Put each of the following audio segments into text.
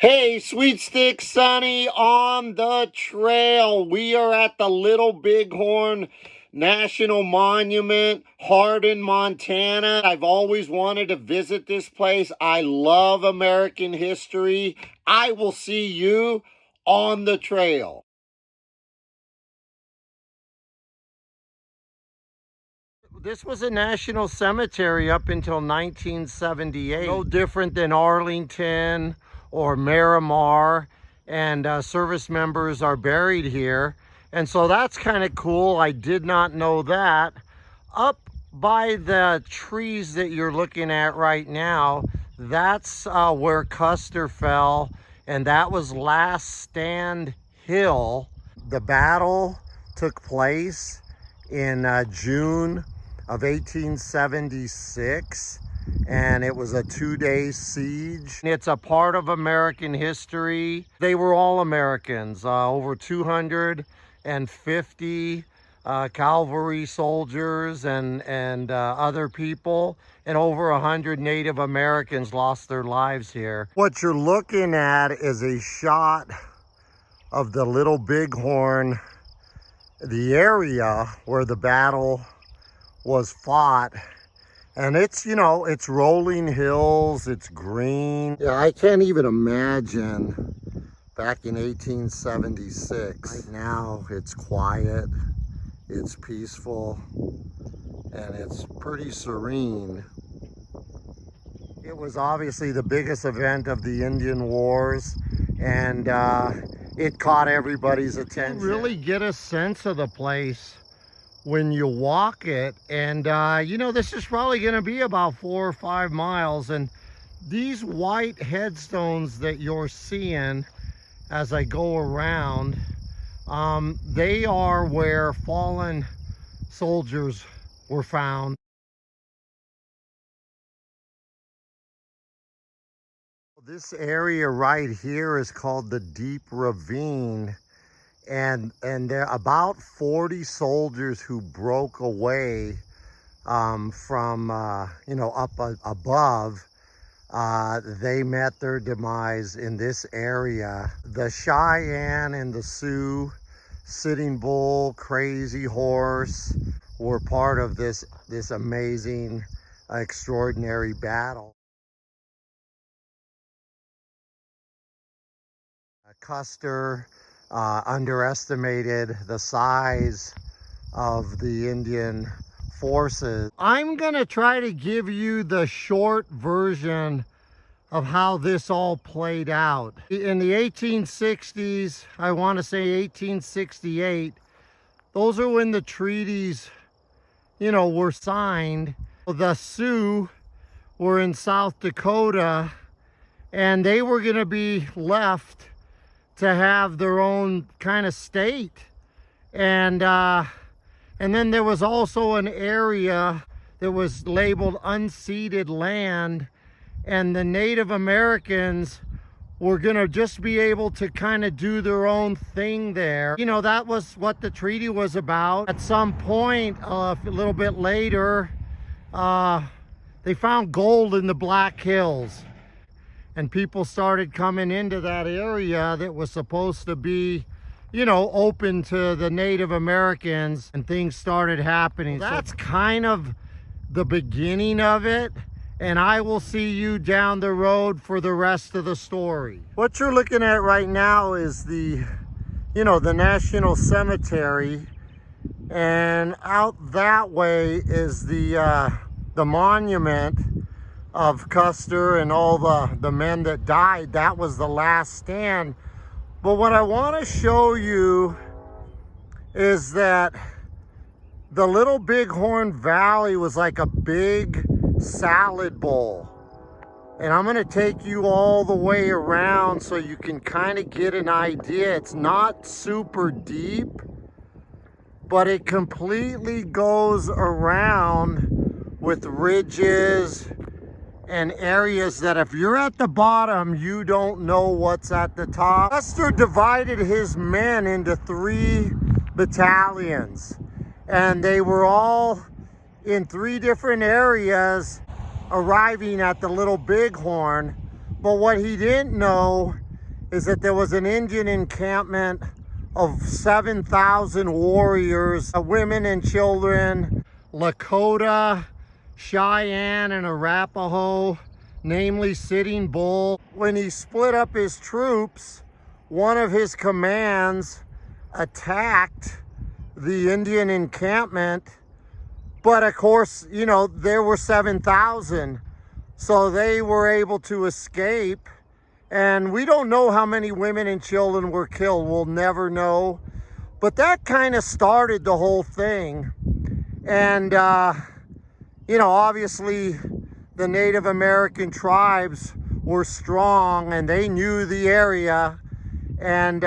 Hey, Sweet Stick Sonny on the trail. We are at the Little Bighorn National Monument, Hardin, Montana. I've always wanted to visit this place. I love American history. I will see you on the trail. This was a national cemetery up until 1978. No different than Arlington or Miramar, and service members are buried here. And so that's kind of cool. I did not know that. Up by the trees that you're looking at right now, that's where Custer fell, and that was Last Stand Hill. The battle took place in June of 1876, and it was a 2-day siege. It's a part of American history. They were all Americans, over 250 cavalry soldiers and other people, and over 100 Native Americans lost their lives here. What you're looking at is a shot of the Little Bighorn, the area where the battle was fought. And it's, you know, it's rolling hills, it's green. Yeah, I can't even imagine back in 1876. Right now it's quiet, it's peaceful, and it's pretty serene. It was obviously the biggest event of the Indian Wars, and it caught everybody's attention. You really get a sense of the place when you walk it, and you know, this is probably going to be about 4 or 5 miles, and these white headstones that you're seeing as I go around, they are where fallen soldiers were found. This area right here is called the Deep Ravine, and there are about 40 soldiers who broke away from you know, up above. They met their demise in this area. The Cheyenne and the Sioux, Sitting Bull, Crazy Horse, were part of this amazing, extraordinary battle. Custer underestimated the size of the Indian forces. I'm gonna try to give you the short version of how this all played out. In the 1860s, I want to say 1868, those are when the treaties, you know, were signed. The Sioux were in South Dakota, and they were gonna be left to have their own kind of state. And then there was also an area that was labeled unceded land, and the Native Americans were gonna just be able to kind of do their own thing there. You know, that was what the treaty was about. At some point, a little bit later, they found gold in the Black Hills, and people started coming into that area that was supposed to be, you know, open to the Native Americans, and things started happening. So that's kind of the beginning of it, and I will see you down the road for the rest of the story. What you're looking at right now is the, you know, the National Cemetery, and out that way is the monument of Custer and all the men that died. That was the last stand. But what I want to show you is that the Little Bighorn Valley was like a big salad bowl. And I'm going to take you all the way around so you can kind of get an idea. It's not super deep, but it completely goes around with ridges and areas that if you're at the bottom, you don't know what's at the top. Custer divided his men into 3 battalions, and they were all in 3 different areas arriving at the Little Bighorn. But what he didn't know is that there was an Indian encampment of 7,000 warriors, women and children, Lakota, Cheyenne, and Arapaho, namely Sitting Bull. When he split up his troops, one of his commands attacked the Indian encampment, but of course, you know, there were 7,000, so they were able to escape. And we don't know how many women and children were killed. We'll never know. But that kind of started the whole thing. And, you know, obviously the Native American tribes were strong and they knew the area. And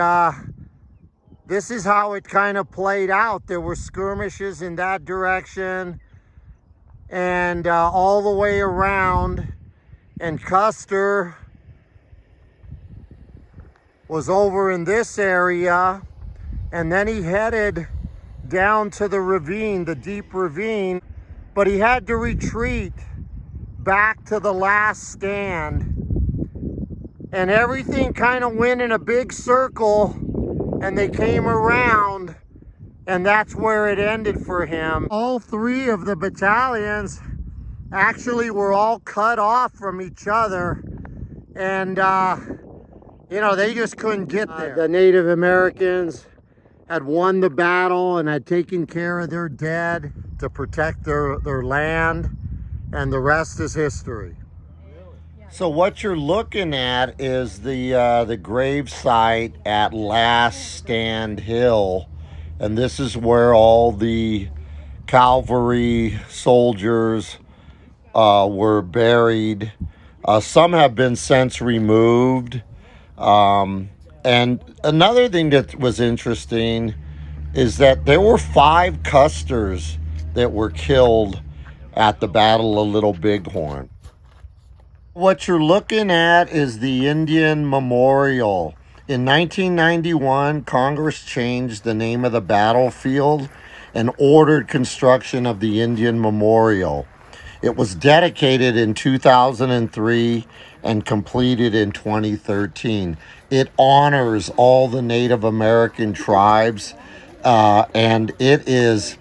this is how it kind of played out. There were skirmishes in that direction and all the way around. And Custer was over in this area, and then he headed down to the ravine, the deep ravine, but he had to retreat back to the last stand. And everything kind of went in a big circle, and they came around, and that's where it ended for him. All three of the battalions actually were all cut off from each other, and you know, they just couldn't get there. The Native Americans had won the battle and had taken care of their dead to protect their land, and the rest is history. So what you're looking at is the grave site at Last Stand Hill, and this is where all the cavalry soldiers were buried. Some have been since removed. And another thing that was interesting is that there were 5 Custers that were killed at the Battle of Little Bighorn. What you're looking at is the Indian Memorial. In 1991, Congress changed the name of the battlefield and ordered construction of the Indian Memorial. It was dedicated in 2003 and completed in 2013. It honors all the Native American tribes, and it is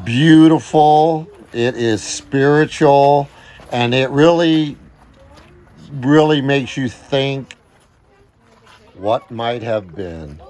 beautiful, it is spiritual, and it really makes you think what might have been.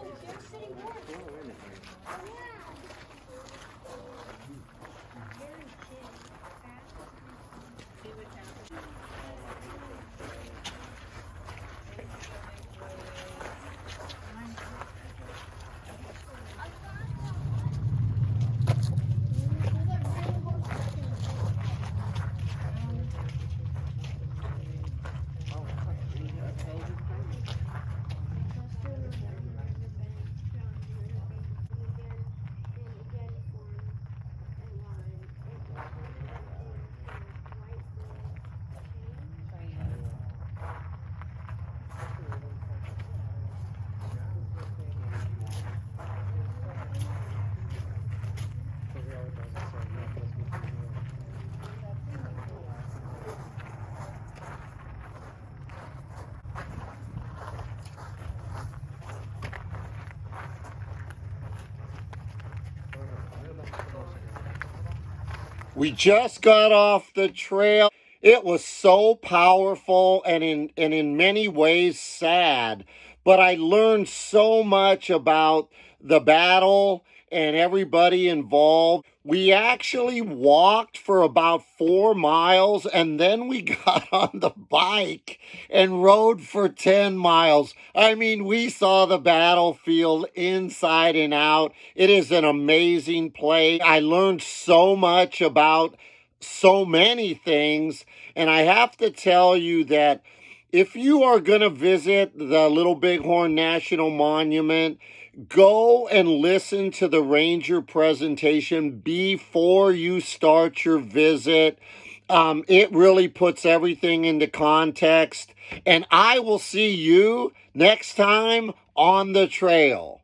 We just got off the trail. It was so powerful and in many ways sad, but I learned so much about the battle and everybody involved. We actually walked for about 4 miles, and then we got on the bike and rode for 10 miles. I mean, we saw the battlefield inside and out. It is an amazing place. I learned so much about so many things, and I have to tell you that if you are going to visit the Little Bighorn National Monument, go and listen to the ranger presentation before you start your visit. It really puts everything into context, and I will see you next time on the trail.